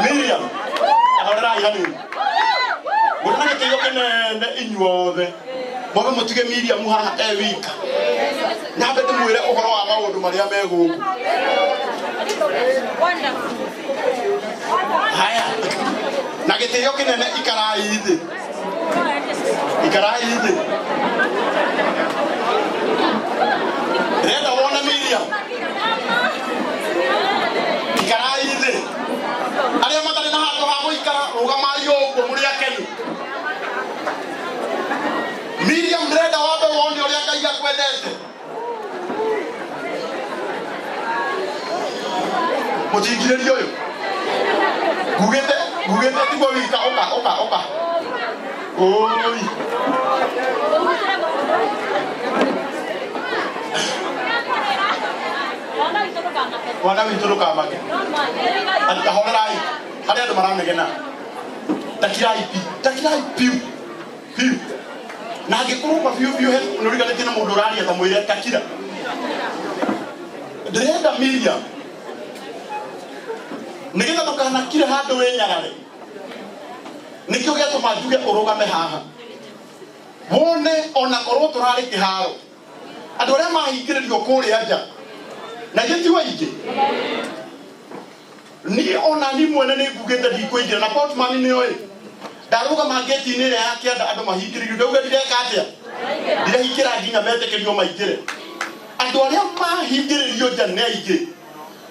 Mirriam, ahora ya ni. Bueno, que yo que ne inyuothe. Boga mutige Mirriam ha ewika. Na bete mwire ohoro wa maundu maria megu. Haya. Na gete yo kinene ikaraithe. Ikaraithe. Renda wona Mirriam. Ikaraithe. Aria matari na handu ha guikara rugamai uguo muri akenu. Mirriam renda wambe wone uria Ngai akwendete. Mutingiriria uyu. Gugete tigwo wika oka. Oi. Wana wituluka make. Ati horai. Hari andu maramegena. Takirai piu. Na ngikuruka piu he nuriganite na mundu uraria ta mwire takira. Ndrenda Mirriam. Nigetha tukanakire handu wenyarare. Nikio giatuma njuge urugame haha. Wone ona korwo turari kiharo. Andu aria mahingiririo kuria nja. Na jeti waige. Ni ona ni mwene ni ngugite ndikuingira na portman ni oi. Daruga mageti ni ya kianda andu mahingiririo ndauga ndireka atia. Ndirehikira nginya metekerio maingire. Andu aria mahingiririo nja ni aige.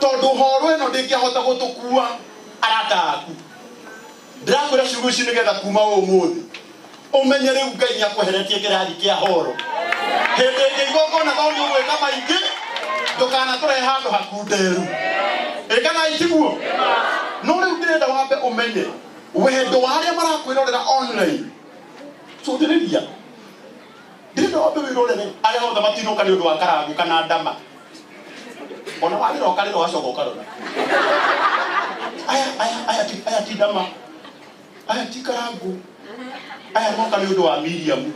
Tondu horo eno ndingihota gutukua arata aku. Ndirakwira Ciugo ici nigetha kuma umuthi umenye riu Ngai ni akweheretie kirathi kia horo hindi igongona tondu gwika maingi ndukana turehe handu hakunderu ikana itiguo no riu ndirenda wambe umenye wendo wa aria marakwirorera online so ndiriria ndirenda wambe wirorere aria othe matinoka ni undu wa karangu kana ndama ona wagiroka riro wacoka ukarora aya ti ndama aya ti karangu aya moka ni undu wa Mirriam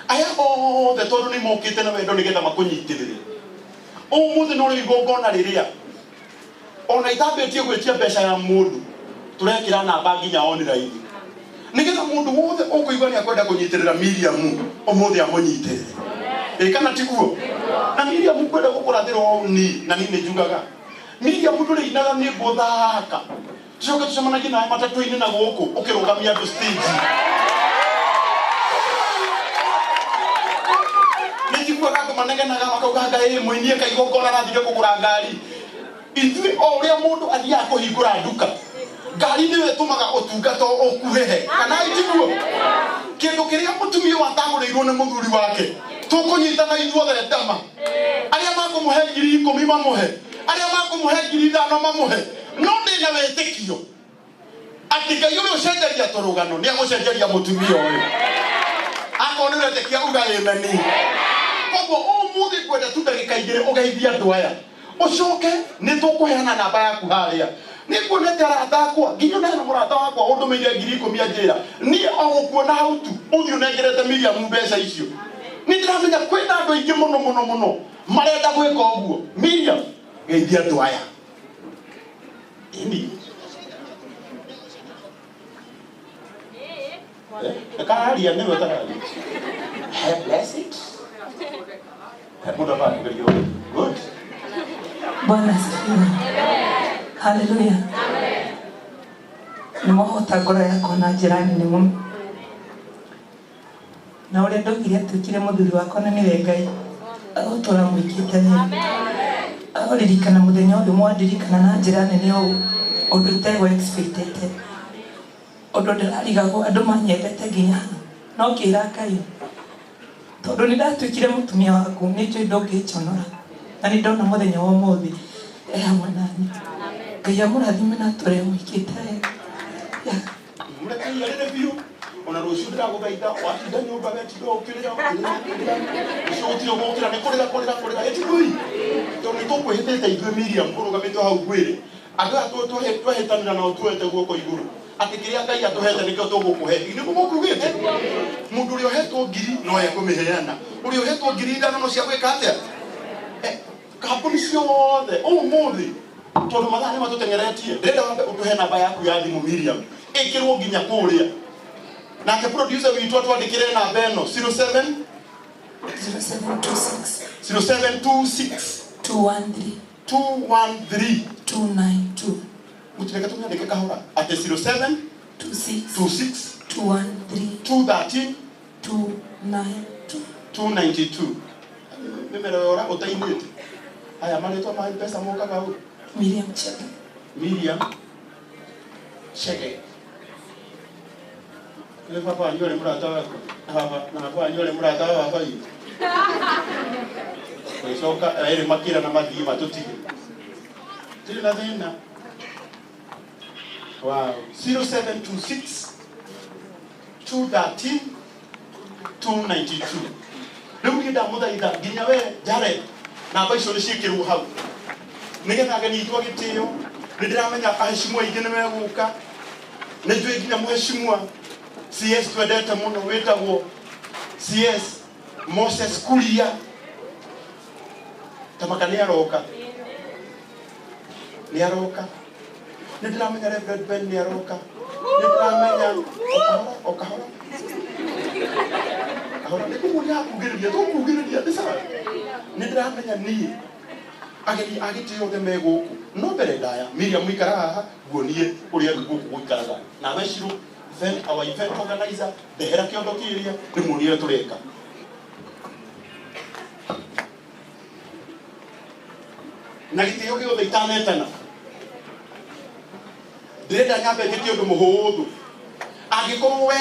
aya othe tondu ni mokite na wendo nigetha makunyitirire umuthi no igongona riria ona itambetie gwetia mbeca ya mundu turekira namba nginya online nigetha mundu wothe ukuigwa ni akwenda kunyitirira Mirriam umuthi amunyitirire kana tiguo na Mirriam kwenda gukurathira ni na nini njugaga Mirriam nduri inaga ni guthaka tucoke tucemanagie nawe matatu-ini na guku ukirugamia andu stage nijiguaga andu manegenaga makauga Ngai muinie kaigongona rathire kugura ngari ithui o uria mundu athiaga kuhingura nduka ngari niwe tumaga utungata ukuhehe kana itiguo kindu kiria mutumia wataguriirwo ni muthuri wake tukunyitana ithuothe ndama aria makumuhe 10,000 mamuhe aria makumuhe 5,000 mamuhe no ndina wetikio ati Ngai uria ucenjagia turugano ni agucenjagia mutumia uyu akonire tekia uga emeni koguo umuthi kwenda tu ndagika igiri ugeithia andu aya ucoke ni tukuheana namba yaku haria ni kuonete arata akwa nginya na murata wakwa undumiire 10,000 anjira ni ogukuona hau tu uthi unengerete Mirriam mbeca icio ni ndiramenya kwina andu aingi muno marenda gwika uguo Mirriam geithia andu aya ini kararia ni wetararia bless it good Bwana asifiwe. Haleluya. Nimahota ngoro yakwa na njira nene muno na uria ndogire atukire muthuri wakwa na niwe Ngai agutura mwikite ni aguririkana muthenya undu mwandirikana na njira nene undu itegwo expected undu ndirarigagwo andu manyendete nginya no kira Ngai tondu ni ndatukire mutumia waku ni njui ndungiconora na ni ndona muthenya wa umuthi hamwe nani Ngai amurathime na tore mwikite murekeire rere biu ona rucio ndiragugaitha watinda nyumba wetindo ukirira ucutire gukira ni kurira etigui tondu ni tukwihitite ithue Mirriam kurugamite hau gwiri andu aya twehitanira na tuete guoko iguru ati kiria Ngai atuhete nikio tugukuhe ni mugukugite mundu uria uhetwo 1,000 no ekumiheana uria uhetwo 5,000 no cia gwika atia kambuni ciothe umuthi tondu mathani matutengeretie ndenda wambe utuhe namba yaku ya thimu Mirriam ikirwo nginya kuria nake producer witu atwandikire namba eno 0726 213 292 mutireka tumyandike kahora ate 0726 213 292 nimero yora utainite aya maletwa ma pesa moka gau Mirriam cheke kile papa anyole murata wako hapa na papa anyole murata wako hapa hivi kusoka ile makira na mathi matutige tena thina wow 0726 213 292 riu nginda muthaitha nginya we Jared na mba icio ni ciikirwo hau nigetha ageni itwa gitio ni ndiramenya aheshimwa ingi ni meguka ni njui nginya muheshimwa CS twendete muno witagwo CS Moses Kuria tamaka ni aroka ni ndiramenya Reverend Ben ni aroka ni ndiramenya okahora ahora ni kumuria kugiriria ndisa ni ndiramenya ni ageni agitio the meguku no mbere ndaya Mirriam ikara haha guonie uria guku guikaraga na weciru then our event organizer ndehera kiondo kiria ni muonire tureka na gitio giothe itanetana ndirenda nyambe gitio ndu muhuthu angikorwo we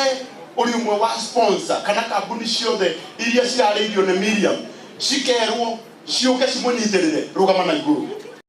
uri umwe wa sponsor kana kambuni ciothe iria cirarĩirio nĩ Mirriam cikerwo ciũke cimunyitirire rugama na igũrũ